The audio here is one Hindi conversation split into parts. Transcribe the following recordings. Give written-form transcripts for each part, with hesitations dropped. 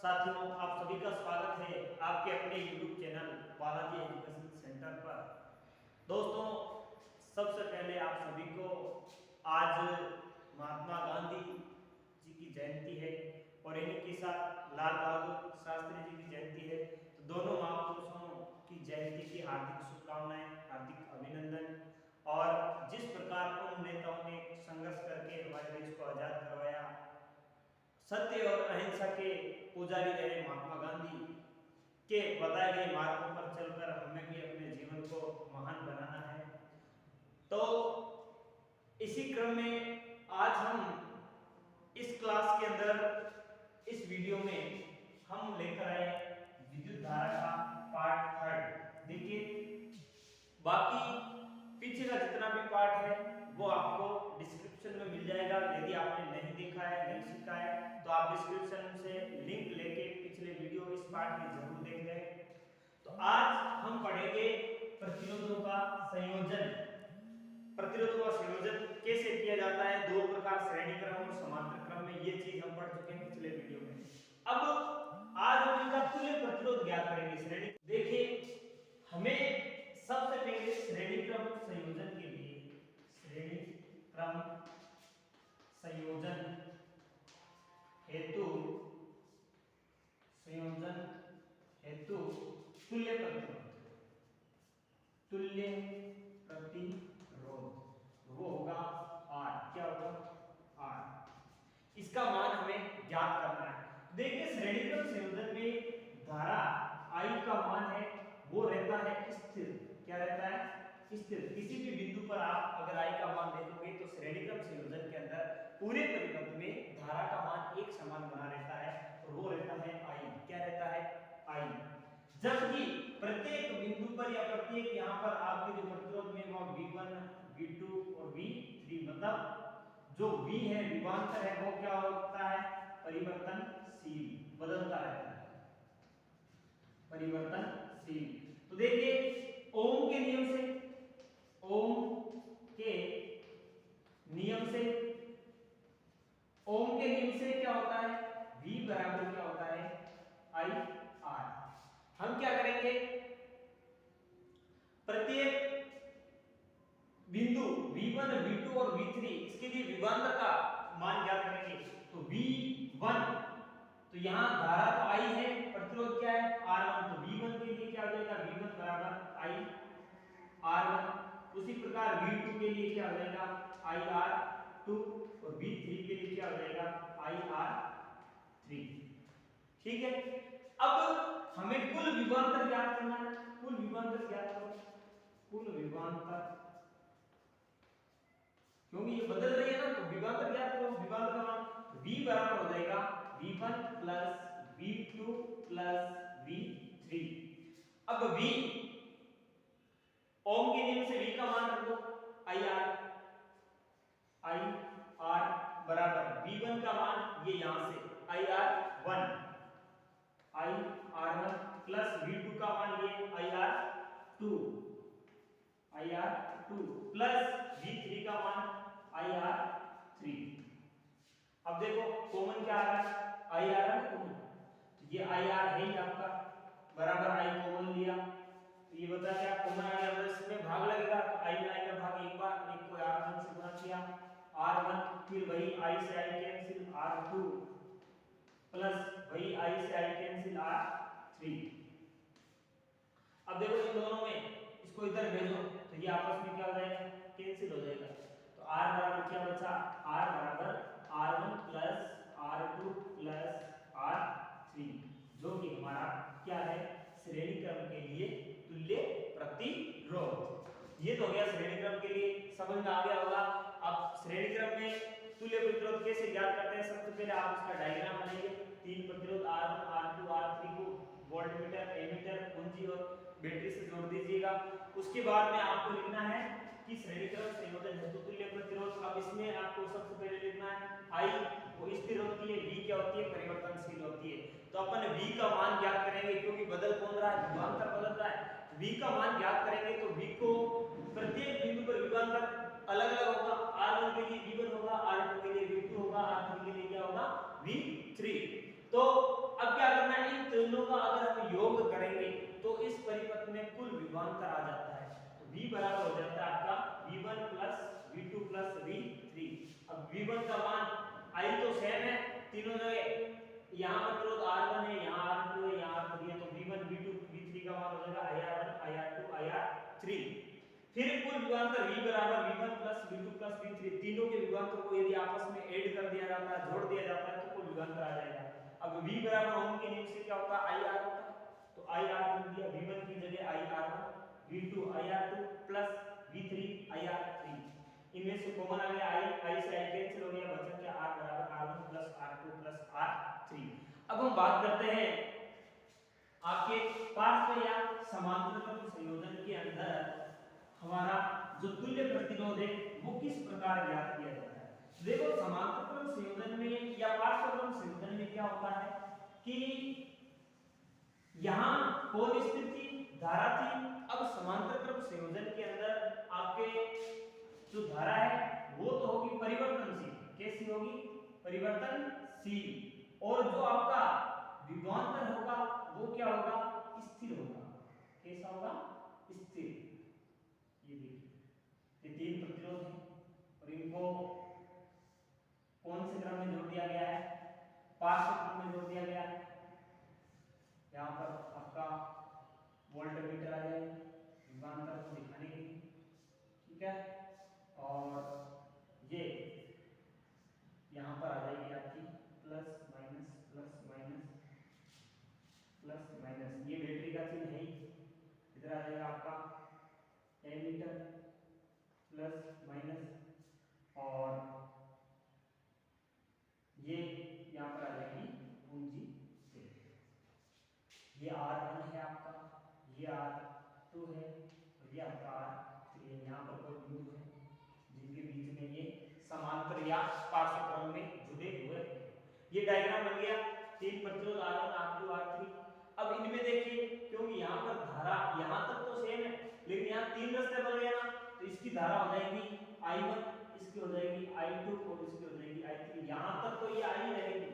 साथियों, आप सभी का स्वागत है आपके अपने YouTube channel Balaji education centre पर। दोस्तों, सबसे पहले आप सभी को आज महात्मा गांधी जी की जयंती है और इन्हीं के साथ लाल बहादुर शास्त्री जी की जयंती है। तो दोनों महापुरुषों की जयंती की हार्दिक शुभकामनाएं, हार्दिक अभिनंदन। और जिस प्रकार उन नेताओं ने संघर्ष करके हमारे देश को आजाद करवाया, सत्य और अहिंसा के पुजारी रहे महात्मा गांधी के बताए गए मार्गों पर चलकर हमें भी अपने जीवन को महान बनाना है। तो इसी क्रम में आज हम इस क्लास के अंदर इस वीडियो में हम लेकर आए विद्युत धारा का पार्ट 3। देखिए, बाकी पीछे का जितना भी पार्ट है वो आपको डिस्क्रिप्शन में मिल जाएगा। यदि आपने नहीं देखा है, नहीं सीखा है, तो आप डिस्क्रिप्शन से लिंक लेके पिछले वीडियो इस पार्ट में जरूर देख लें। तो आज हम पढ़ेंगे प्रतिरोधों का संयोजन। प्रतिरोधों का संयोजन कैसे किया जाता है, दो प्रकार, श्रेणी क्रम और समांतर क्रम में। ये चीज हम पढ़ चुके हैं पिछले वीडियो में। अब आज हम इनका तुल्य प्रतिरोध ज्ञात करेंगे। श्रेणी, देखिए, हमें सबसे पहले श्रेणी क्रम संयोजन के लिए श्रेणी क्रम संयोजन हेतु तुल्य प्रतिरोध वो होगा R। क्या होगा? R। इसका मान हमें ज्ञात करना है। देखिए, श्रेणी क्रम संयोजन में धारा I का मान है वो रहता है स्थिर। क्या रहता है? स्थिर। किसी भी बिंदु पर आप अगर I का मान देखोगे तो श्रेणी क्रम संयोजन के अंदर पूरे परिपथ में धारा का मान एक समान बना रहता है और वो रहता है I। क्या रहता है? I। जबकि प्रत्येक बिंदु पर या प्रत्येक यहाँ पर आपके जो प्रतिरोध में वो V1, V2 और V3, मतलब जो V है, विभवांतर है, वो क्या होता है? परिवर्तनशील, बदलता रहता है, परिवर्तनशील। तो देखिए, ओम के नियम से क्या होता है? V बराबर क्या होता है? I R। हम क्या करेंगे? प्रत्येक बिंदु V1, V2 और V3 इसके लिए विभवांतर का मान ज्ञात करेंगे। तो V1, तो यहाँ धारा तो I है, प्रतिरोध क्या है? R1। तो V1 के लिए क्या हो जाएगा? V1 बराबर I R1। उसी प्रकार V2 के लिए क्या हो जाएगा? I R2। और V3 के लिए क्या हो जाएगा? I R3। ठीक है। अब हमें कुल विभवांतर ज्ञात करना है। कुल विभवांतर ज्ञात करो। कुल विभवांतर, क्योंकि ये बदल रही है ना, तो विभवांतर ज्ञात करो। विभवांतर का मान V बराबर हो जाएगा V1 plus V2 plus V3। अब V, ओम के नियम से V का मान रख दो I R बराबर V1 का मान ये यहां से IR1 प्लस V2 का मान ये IR2 प्लस V3 का मान IR3। अब देखो, कॉमन क्या आ रहा है? IR है कॉमन, तो ये IR है ही आपका, बराबर I कॉमन लिया, तो ये बता क्या कॉमन आ गया? इसमें भाग लगेगा, तो I में I का भाग एक बार, एक को R1 से गुणा किया, R1, फिर वही I से I कैंसिल R2 प्लस वही I से I कैंसिल R3। अब देखो, इन दोनों में इसको इधर भेजो तो ये आपस में क्या हो जाएगा? कैंसिल हो जाएगा। तो R बराबर क्या बचा? R बराबर R1 plus R2 plus R3, जो कि हमारा क्या है? श्रेणी क्रम के लिए तुल्य प्रतिरोध। ये तो हो गया श्रेणी क्रम के लिए, समझ में आ गया होगा। अब श्रेणी क्रम में तुल्य प्रतिरोध कैसे ज्ञात करते हैं? सबसे पहले आप इसका डायग्राम बनाइए। तीन प्रतिरोध R1, R2, R3 को वोल्टमीटर, एमीटर, कुंजी और बैटरी से जोड़ दीजिएगा। उसके बाद में आपको लिखना है कि श्रेणी क्रम संयोजन हेतु तुल्य प्रतिरोध। अब इसमें आपको सबसे पहले लिखना है I, वो स्थिर होती है, V क्या होती है? परिवर्तनशील होती है। तो अपन V का मान ज्ञात करेंगे, क्योंकि बदल कौन रहा है? विभवांतर बदल रहा है। V का मान ज्ञात करेंगे तो V को प्रत्येक बिंदु पर विभवांतर अलग अलग होगा। R1 के लिए V1 होगा, R2 के लिए V2 होगा, R3 के लिए क्या होगा? V3। तो अब क्या तीनों का अगर हम योग करेंगे तो इस परिपथ में कुल विभवांतर आ जाता है। तो v बराबर हो जाता है आपका v1 plus v2 plus v3। अब v1 का मान i तो सेम है तीनों जगह, यहाँ पर प्रतिरोध R1 है, यहाँ R2 है, यहाँ R3 है, तो v1 v2 v3 का मान हो जाएगा IR1 IR2 IR3। फिर कुल विभवांतर v बराबर v1 plus v2 plus v3, तीनों के विभवांतर को यदि आपस में ऐड कर दिया जाता है, जोड़ दिया जाता है, तो कुल विभवांतर आ जाएगा। अब v बराबर ओम के नियम से क्या होता है IR होता है, तो IR लिख दिया, v1 की जगह IR1, v2 IR2 plus v3 IR3। इनमें से कॉमन आ गया i से i कैंसिल हो गया, बचा क्या r बराबर r1 plus r2 plus r3। अब हम बात करते हैं आपके पार्श्व या समांतर संयोजन के अंदर हमारा जो तुल्य प्रतिरोध है वो किस प्रकार ज्ञात किया जाता है। देखो समांतर संयोजन में या पार्श्व संयोजन में क्या होता है कि यहाँ कौन स्थिर थी, धारा थी। अब समांतर संयोजन के अंदर आपके जो धारा है वो तो होगी परिवर्तनशील। कैसी होगी? परिवर्तनशील। और जो आपका विभवांतर होगा वो क्या होगा? स्थिर होगा। कैसा होगा? स्थिर। ये देखिए ये तीन प्रतिरोध हैं और इनको कौन से क्रम में जोड़ दिया गया है? पार्श्व क्रम में जोड़ दिया गया है। यहाँ पर आपका वोल्टमीटर आ जाएगा विभवांतर को दिखाने के लिए, ठीक है। और ये यहाँ पर आ जाएगी आपकी plus minus plus minus plus minus, ये बैटरी का चिन्ह है। इधर आ जाएगा आपका एमीटर प्लस माइनस, और ये यहाँ पर आ जाएगी पूंजी से। ये R1 है आपका, ये R2 है और ये आपका R3 है। यहाँ पर कोई बिंदु है जिनके बीच में ये समांतर या पार्श्व क्रम में जुड़े हुए हैं। ये डायग्राम बन गया तीन प्रतिरोध R1 R2 R3। अब इनमें देखिए क्योंकि यहाँ पर धारा यहाँ तक तो सेम है लेकिन यहाँ तीन रास्ते बन गए ना, तो इसकी धारा हो जाएगी I1, इसकी हो जाएगी I2 और इसकी हो जाएगी I3। यहाँ तक तो ये I रहेगी,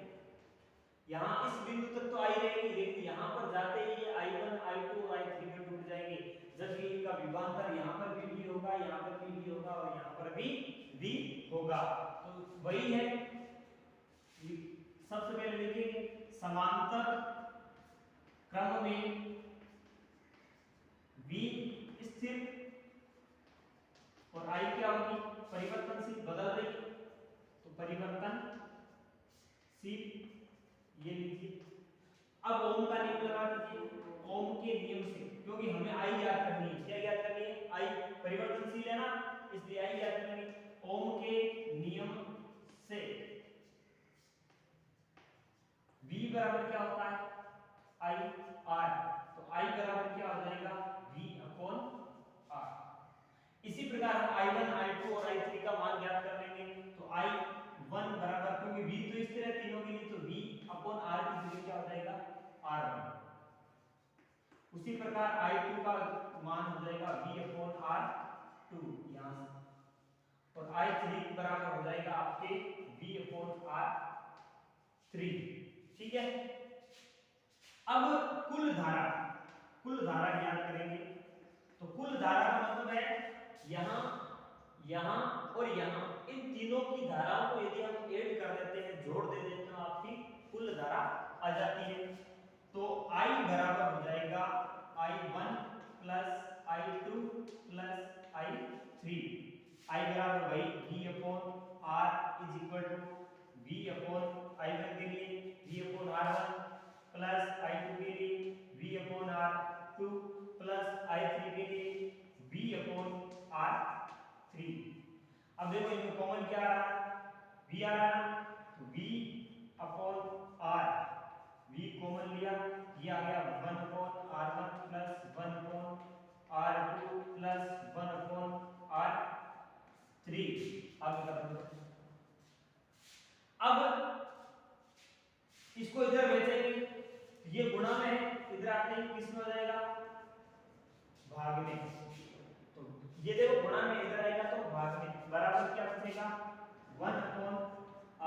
यहाँ इस बिंदु तक तो I रहेगी, लेकिन यहाँ पर जाते ही ये I1 I2 और I3 में टूट जाएंगे, जबकि इनका विभवांतर यहाँ पर भी V होगा, यहाँ पर भी V होगा और यहाँ पर भी V होगा। तो वही है, सबसे पहले लिखेंगे समांतर क्रम में V स्थिर और I क्या होगी? परिवर्तनशील, बदल रही, तो परिवर्तनशील ये लीजिए। अब ओम का नियम लगा दीजिए। ओम के नियम से, क्योंकि हमें I याद करनी है, क्या याद करनी है? I परिवर्तनशील है ना, इसलिए I याद करनी है। ओम के नियम से V बराबर क्या होता है? I R। तो I बराबर क्या हो जाएगा? V upon R। इसी प्रकार हम I1 I2 और I3 का मान ज्ञात कर लेंगे। तो I1 बराबर, क्योंकि V तो स्थिर है तीनों के लिए, तो V अपॉन R की जगह क्या हो जाएगा? R1। उसी प्रकार I2 का मान हो जाएगा V अपॉन R2 यहाँ से, और I3 बराबर हो जाएगा आपके V अपॉन R3। ठीक है। अब कुल धारा ज्ञात करेंगे। तो कुल धारा का मतलब है यहाँ, यहाँ और यहाँ, इन तीनों की धाराओं को यदि हम ऐड कर देते हैं, जोड़ दे देते हैं, आपकी कुल धारा आ जाती है। तो I बराबर हो जाएगा I1 plus I2 plus I3। I बराबर वही V upon R is equal to V upon I1 के लिए V upon R1 plus I2 के लिए V upon R2 plus I3 के लिए V अपॉन R3। अब देखो इनमें कॉमन क्या आ रहा है? V आ रहा है, तो V upon R, V common लिया, ये आ गया 1 upon R1 plus 1 upon R2 plus 1 upon R3। आगे कर दो। अब इसको इधर भेजेंगे, ये गुणा में है, इधर आते ही किस में हो जाएगा? भाग में। तो ये देखो गुणा में इधर आएगा तो भाग में, बराबर क्या बचेगा? 1 upon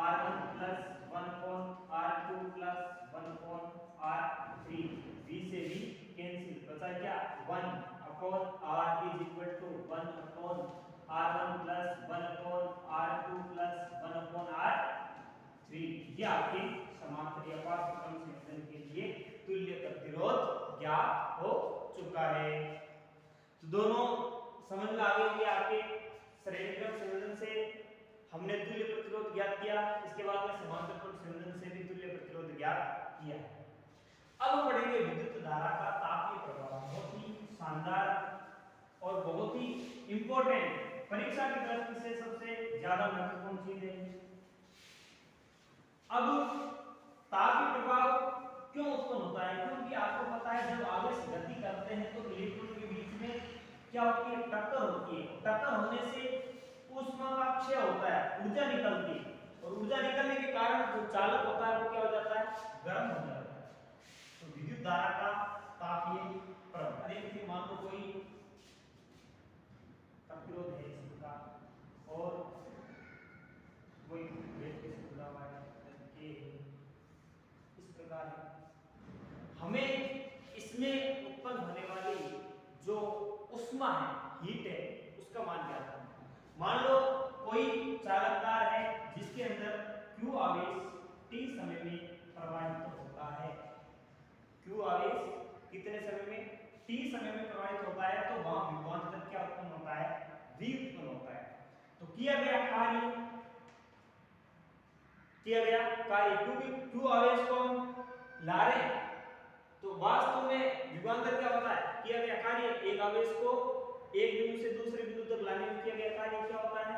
R1 plus 1 upon R2 plus 1 upon R3। दोनों समझ में आ गए कि आपके श्रेणीक्रम संयोजन से हमने तुल्य प्रतिरोध ज्ञात किया, इसके बाद में समांतर क्रम संयोजन से भी तुल्य प्रतिरोध ज्ञात किया। अब हम पढ़ेंगे विद्युत धारा का तापीय प्रभाव। बहुत ही शानदार और बहुत ही इंपॉर्टेंट, परीक्षा की दृष्टि से सबसे ज्यादा महत्वपूर्ण चीज है। अब तापीय प्रभाव क्यों उत्पन्न होता है? क्योंकि आपको पता है जब आवेश गति करते हैं तो इलेक्ट्रॉन के बीच में क्या होती है? टक्कर होती है। टक्कर होने से ऊष्मा का क्षय होता है, ऊर्जा निकलती है, और ऊर्जा निकलने के कारण जो चालक होता है वो क्या हो जाता है? गर्म हो जाता है। तो विद्युत धारा का तापीय प्रभाव, देखिए मान लो कोई प्रतिरोध है इसका और कोई प्लेट से जुड़ा हुआ है, इस प्रकार है। हमें इसमें उत्पन्न होने वाली जो ऊष्मा है, हीट है, उसका मान क्या है? मान लो कोई चालकदार है जिसके अंदर Q आवेश t समय में प्रवाहित होता है। Q आवेश कितने समय में? t समय में प्रवाहित होता है, तो वहां विभवांतर क्या उत्पन्न होता है? V उत्पन्न होता है। तो किया गया कार्य, क्योंकि Q आवेश को हम ला रहे हैं तो वास्तव में विभवांतर क्या होता है? किया गया कार्य, एक आवेश को एक बिंदु से दूसरे बिंदु तक लाने में किया गया कार्य क्या होता है?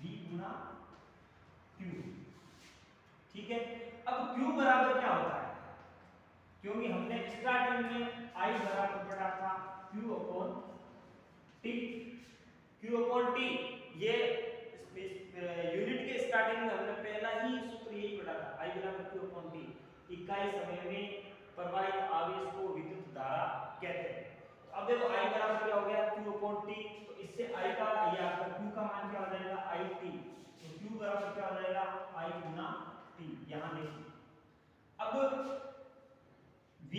V गुना Q। ठीक है। अब Q बराबर क्या होता है? क्योंकि हमने स्टार्टिंग में I बराबर पढ़ा था Q upon T। Q upon T ये यूनिट के स्टार्टिंग में हमने पहला ही सूत्र यही पढ़ा था, I बराबर Q अपॉन T। इकाई समय में प्रवाहित आवेश को विद्युत धारा कहते हैं। अब देखो I बराबर क्या हो गया? Q upon T। तो इससे I का ये आपका Q का मान क्या हो जाएगा? IT। तो Q बराबर क्या हो जाएगा? I Guna T। यहां देखिए अब V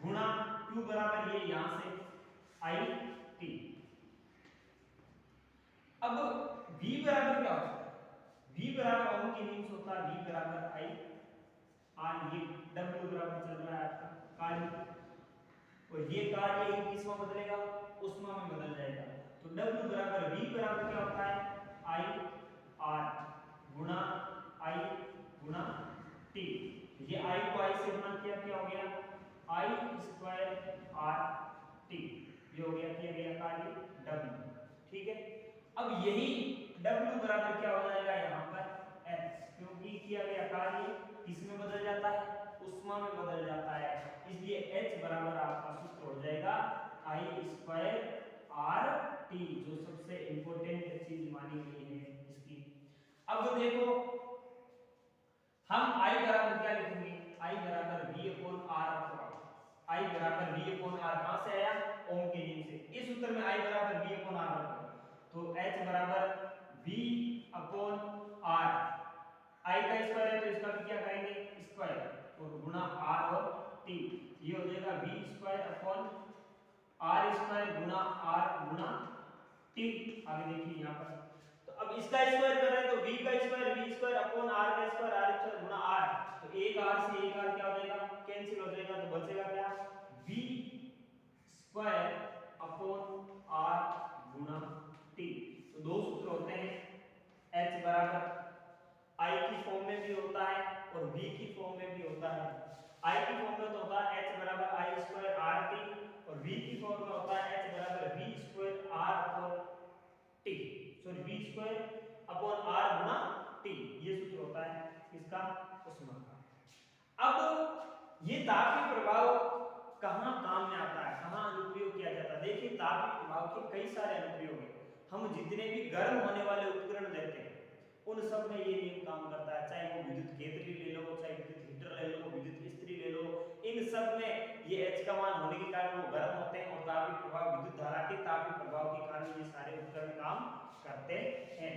गुना Q बराबर ये यहां से IT। अब V बराबर क्या होता है? V बराबर ओम के नियम से होता है V बराबर I R। ये W बराबर चल रहा है आपका कार्य, और ये कार्य एक किसमें बदलेगा? ऊष्मा में बदल जाएगा। तो W बराबर V बराबर क्या होता है? I R Guna I Guna T। ये I को I से गुणा किया, क्या हो गया? I square R T। ये हो गया किया गया कार्य W। ठीक है। अब यही W बराबर क्या हो जाएगा यहाँ पर? H, क्योंकि किया गया कार्य किसमें बदल जाता है? ऊष्मा में बदल जाता है, इसलिए H बराबर आपका सूत्र हो जाएगा I स्क्वायर R T, जो सबसे इंपॉर्टेंट चीज मानी गई है इसकी। अब देखो हम I बराबर क्या लिखेंगे? I बराबर V अपॉन R। I बराबर V अपॉन R कहां से आया? ओम के नियम से। इस सूत्र में I बराबर V अपॉन R रखो, तो H बराबर V अपॉन R। I का स्क्वायर है तो इसका भी क्या करेंगे? स्क्वायर, और गुना R और T। ये हो जाएगा V square upon R square गुना R गुना T। आगे देखिए यहाँ पर, तो अब इसका स्क्वायर कर रहे हैं तो V का square V square upon R का स्क्वायर R स्क्वायर गुना R। तो एक R से एक R क्या हो जाएगा? कैंसिल हो जाएगा, तो बचेगा क्या? V स्क्वायर अपॉन R गुना T। तो दो सूत्र होते हैं, H बराबर I की फॉर्म में भी होता है और V की फॉर्म में भी होता है। I की फॉर्म में तो होता है H बराबर I स्क्वायर R T, और V की फॉर्म में होता है H बराबर V square R upon T, sorry V square upon R गुना T। ये सूत्र होता है इसका ऊष्मा का। अब ये तापीय प्रभाव कहाँ काम में आता है, कहाँ अनुप्रयोग किया जाता है? देखिए तापीय प्रभाव के कई सारे अनुप्रयोग हैं। हम जितने भी गर्म होने वाले उपकरण लेते हैं उन सब में ये नियम काम करता है, चाहे वो विद्युत केतली ले लो, चाहे विद्युत हीटर ले लो, विद्युत इस्त्री ले लो, इन सब में ये H का मान होने के कारण वो गर्म होते हैं, और तापीय प्रभाव विद्युत धारा के तापीय प्रभाव के कारण ये सारे उपकरण काम करते हैं।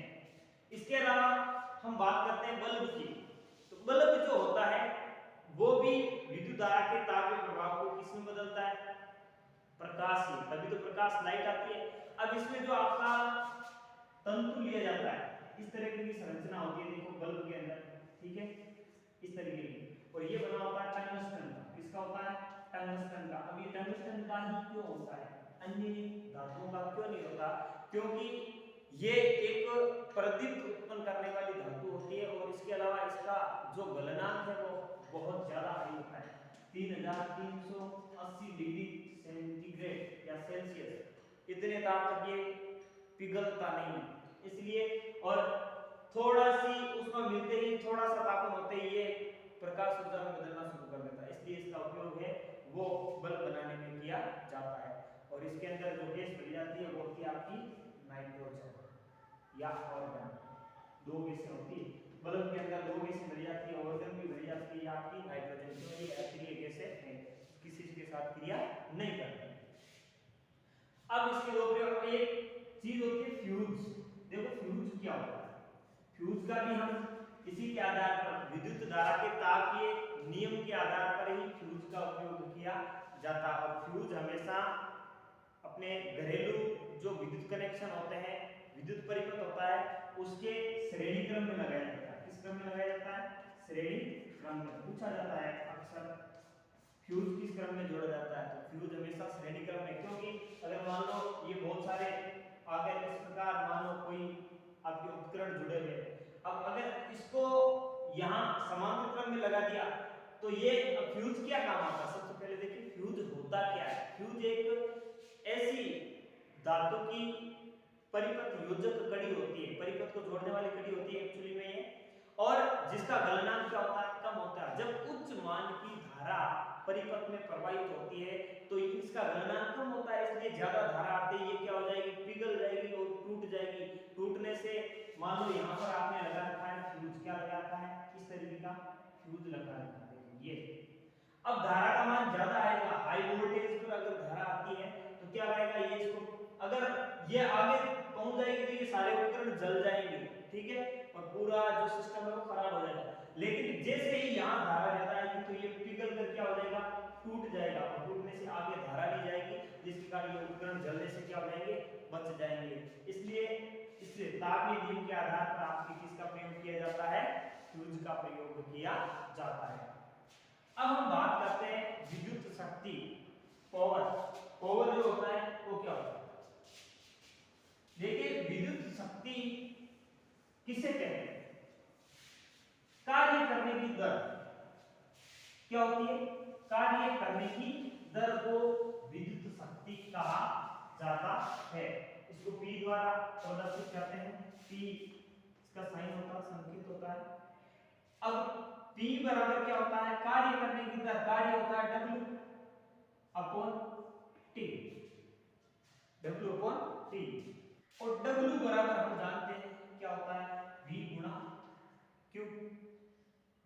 इसके अलावा हम बात करते हैं बल्ब की, तो बल्ब जो होता है वो भी विद्युत धारा के तापीय प्रभाव को किसमें बदलता है? प्रकाश से, तभी तो प्रकाश लाइट आती है। अब इसमें जो आपका तंतु लिया जाता है, इस तरह की संरचना होती है, देखो बल्ब के अंदर, ठीक है, इस तरीके की, और ये बना होता है टंगस्टन का। किसका होता है? टंगस्टन का। अब ये टंगस्टन का ही क्यों होता है? अन्य धातुओं का क्यों नहीं होता? क्योंकि ये एक प्रदीप्त उत्पन्न करने वाली धातु होती है और इसके अलावा इसका जो गलनांक है वो बहुत ज्यादा हाई होता है, 3380 डिग्री सेंटीग्रेड या सेल्सियस, इतने ताप तक ये पिघलता नहीं है। इसलिए और थोड़ा सी उसमें मिलते ही थोड़ा सा तापमान होते ही ये प्रकाश ऊर्जा में बदलना शुरू कर देता है, इसलिए इसका उपयोग है वो बल्ब बनाने में किया जाता है। और इसके अंदर जो गैस भरी जाती है वो होती है आपकी नाइट्रोजन या ऑर्गन, दो गैसें होती है बल्ब के अंदर, दो गैसें भरी जाती है, ऑर्गन भी भरी जाती है आपकी नाइट्रोजन, तो ये अक्रिय गैसें हैं, किसी के साथ क्रिया नहीं करती। अब इसके दो प्रयोग, एक चीज होती है फ्यूज। देखो फ्यूज क्या होता है, फ्यूज का भी हम इसी के आधार पर विद्युत धारा के तापीय नियम के आधार पर ही फ्यूज का उपयोग किया जाता है। और फ्यूज हमेशा अपने घरेलू जो विद्युत कनेक्शन होते हैं, विद्युत परिपथ होता है, उसके श्रेणी क्रम में लगाया जाता है। किस क्रम में लगाया जाता है? श्रेणी क्रम में। पूछा जाता है अक्सर फ्यूज किस क्रम में जोड़ा जाता है, तो फ्यूज हमेशा श्रेणी क्रम में, क्योंकि अगर मान लो ये बहुत सारे अगर इस प्रकार मान लो कोई आपके उपकरण जुड़े हुए, अब अगर इसको यहाँ समांतर क्रम में लगा दिया तो ये फ्यूज क्या काम आता है? सबसे पहले देखिए फ्यूज होता क्या है। फ्यूज एक ऐसी धातु की परिपथ योजक कड़ी होती है, परिपथ को जोड़ने वाली कड़ी होती है एक्चुअली में ये, और जिसका गलनांक क्या होता है? कम होता है। जब उच्च मान की धारा परिपथ में प्रवाहित होती है तो इसका गलनांक कम होता है, इसलिए ज्यादा धारा आते ही ये क्या हो जाएगी? पिघल जाएगी और टूट जाएगी। टूटने से मान लो यहाँ पर आपने लगा रखा है फ्यूज, क्या लगा रखा है? इस तरीके का फ्यूज लगा रखा है ये। अब धारा का मान ज्यादा आएगा, हाई वोल्टेज पर अगर धारा आती है तो क्या आएगा? ये इसको अगर ये आगे पहुंच जाएगी तो ये सारे उपकरण जल जाएंगे, ठीक है, और पूरा जो सिस्टम है वो खराब हो जाएगा। लेकिन जैसे ही यहाँ धारा ज्यादा आएगी तो ये पिघल कर क्या हो जाएगा? टूट जाएगा, और टूटने से आगे धारा ली जाएगी, जिसके कारण ये उपकरण जलने से क्या हो जाएंगे? बच जाएंगे। इसलिए इससे तापीय नियम के आधार पर आपके किसका प्रयोग किया जाता है? फ्यूज का प्रयोग किया जाता है। अब हम बात करते हैं विद्युत शक्ति, पावर। पावर जो होता है वो क्या होता है? देखिए विद्युत शक्ति किसे कहते हैं? कार्य करने की दर क्या होती है? कार्य करने की दर को विद्युत शक्ति कहा जाता है। इसको P द्वारा प्रदर्शित करते हैं। P इसका साइन होता है, संकेत होता है। अब P बराबर क्या होता है? कार्य करने की दर, कार्य होता है W upon T, W upon T, और W बराबर हम जानते हैं क्या होता है? V गुणा Q,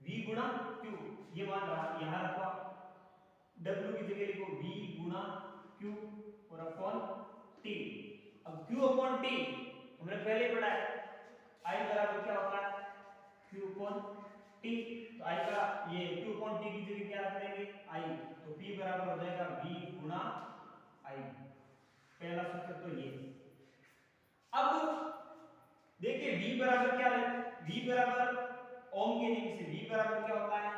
V गुणा Q, ये मान रहा यहाँ रखो, W की जगह लिखो V गुणा Q और अपॉन T। अब Q अपॉन T हमने पहले पढ़ा है, I बराबर क्या होता है? Q अपॉन T, तो I का ये Q अपॉन T की जगह क्या रख देंगे? I, तो P बराबर हो जाएगा V गुणा I, पहला सूत्र तो ये। अब देखिए V बराबर क्या है? V बराबर ओम के नियम से V बराबर क्या होता है?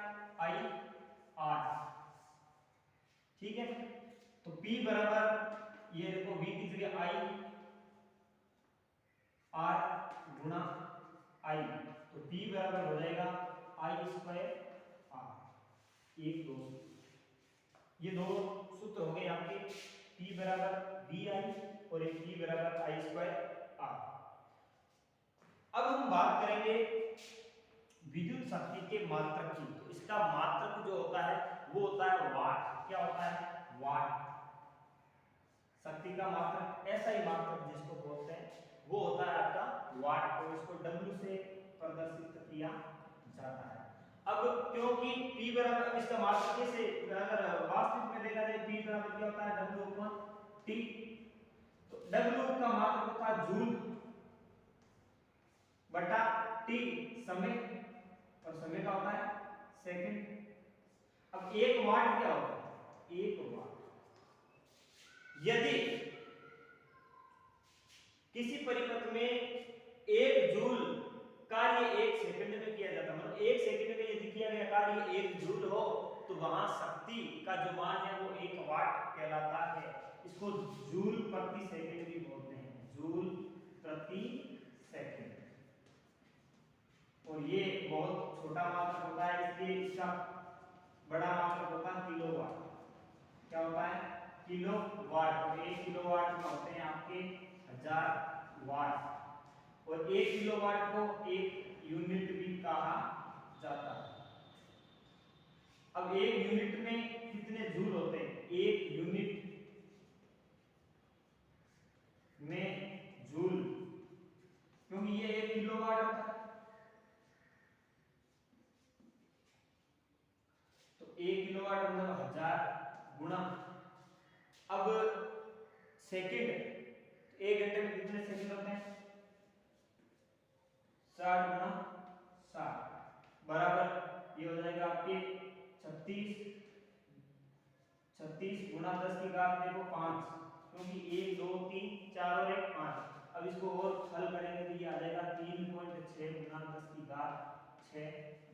I R, ठीक है, तो P बराबर ये देखो V की जगह I R गुणा I, तो P बराबर हो जाएगा I स्क्वायर R। एक दो, ये दो सूत्र हो गए आपके, P बराबर VI और एक P बराबर I स्क्वायर R। अब हम बात करेंगे विद्युत शक्ति के मात्रक की। तो इसका मात्रक जो होता है वो होता है वाट। क्या होता है? वाट। शक्ति का मात्रक, ऐसा ही मात्रक जिसको बोलते हैं वो होता है आपका वाट, और इसको W से प्रदर्शित किया जाता है। अब क्योंकि P बराबर, इसका मात्रक कैसे अगर वास्तविक में देखा जाए, P बराबर क्या होता है? W अपॉन T, तो W का मात्रक होता है जूल बटा T समय, और समय का होता है सेकंड। अब एक वाट क्या होता है? एक वाट यदि किसी परिपथ में एक जूल कार्य एक सेकंड में किया जाता है, मतलब एक सेकंड में यदि किया गया कार्य एक जूल हो तो वहां शक्ति का जो मान है वो एक वाट कहलाता है। इसको जूल प्रति सेकंड भी बोलते हैं, जूल प्रति सेकंड। और ये बहुत छोटा मात्रक होता है, इसलिए इसका बड़ा मात्रक होता है किलोवाट। क्या होता है? किलोवाट। और 1 किलोवाट में होते हैं आपके 1000 वाट। और 1 किलोवाट को एक यूनिट भी कहा जाता है। अब एक यूनिट में कितने जूल होते हैं? एक यूनिट में जूल, क्योंकि ये 1 किलोवाट होता है, तो 1 किलोवाट मतलब 1000 गुणा। अब सेकंड, 1 घंटे में कितने सेकंड होते हैं? 60 गुणा 60 बराबर ये हो जाएगा आपके 36 गुणा 10 की घात देखो 5, क्योंकि 1 2 3 4 और 1 5। अब इसको और हल करेंगे तो ये आ जाएगा 3.6 गुणा 10 की घात 6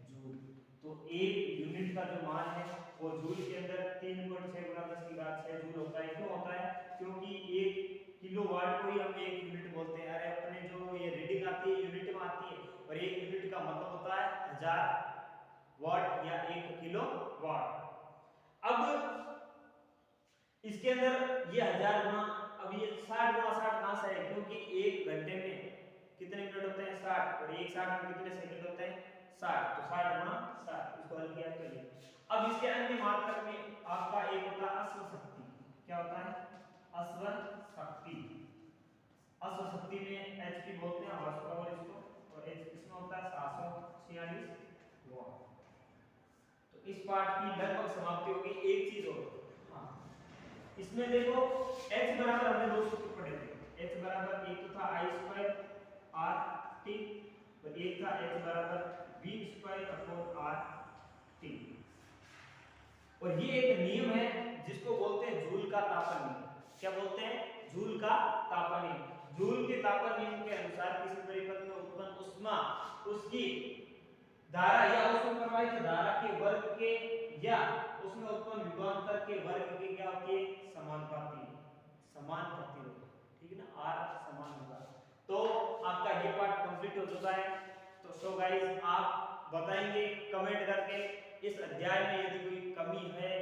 जूल। तो एक यूनिट का जो मान है वो जूल के अंदर 3.6 गुणा 10 की घात 6 जूल होता है। क्यों होता है? क्योंकि 1 किलोवाट को ही हम 1 यूनिट बोलते हैं। अरे अपने जो ये रीडिंग आती है यूनिट में आती है, और 1 यूनिट का मतलब होता है 1000 वाट या 1 किलोवाट। अब इसके अंदर ये 1000 गुणा, अब ये 60 गुणा 60 कहां से है? क्योंकि 1 घंटे में कितने मिनट होते हैं? 60। और 1 60 में कितने सेकंड होते हैं? 60। तो 60 गुणा 60, इसको हल किया तो ये। अब इसके अन्य मात्रक में आपका एक होता है अश्व शक्ति। क्या होता है? अश्व शक्ति। अश्व शक्ति में एचपी बोलते हैं हॉर्स पावर इसको, और एच इसमें होता है 746 वाट। तो इस पार्ट की लगभग समाप्ति हो गई। एक चीज और, हाँ इसमें देखो h बराबर हमने 2 सूत्र पढ़े थे। h बराबर एक तो था I स्क्वायर R T, और एक था h बराबर V square upon R T। और ये एक नियम है जिसको बोलते हैं जूल का तापन नियम। क्या बोलते हैं? जूल का तापन नियम। जूल के तापन नियम के अनुसार किसी परिपथ में उत्पन्न ऊष्मा उसकी धारा या उसमें प्रवाहित धारा के वर्ग के या उसमें उत्पन्न विभवांतर के वर्ग के क्या होती है? समानुपाती होगा। ठीक है ना? R समान होगा। तो आपका ये पार्ट कंप्लीट हो चुका है। तो सो गाइस आप बताएंगे कमेंट करके इस अध्याय में यदि कोई कमी है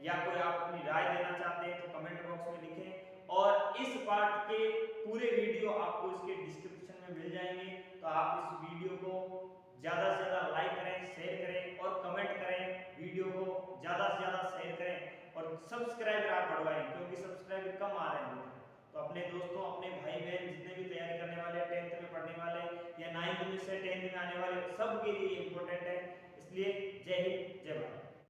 या कोई आप अपनी राय देना चाहते हैं तो कमेंट बॉक्स में लिखें। और इस पार्ट के पूरे वीडियो आपको इसके डिस्क्रिप्शन में मिल जाएंगे। तो आप इस वीडियो को ज्यादा से ज्यादा लाइक करें, शेयर करें और कमेंट करें। वीडियो को ज्यादा से ज्यादा शेयर करें और सब्सक्राइबर आप बढ़वाएं, क्योंकि सब्सक्राइबर कम आ रहे हैं। तो अपने दोस्तों, अपने भाई बहन जितने भी तैयारी करने वाले, 10th में पढ़ने वाले या 9th में से 10th में आने वाले, सबके लिए इंपॉर्टेंट है। इसलिए जय हिंद, जय भारत।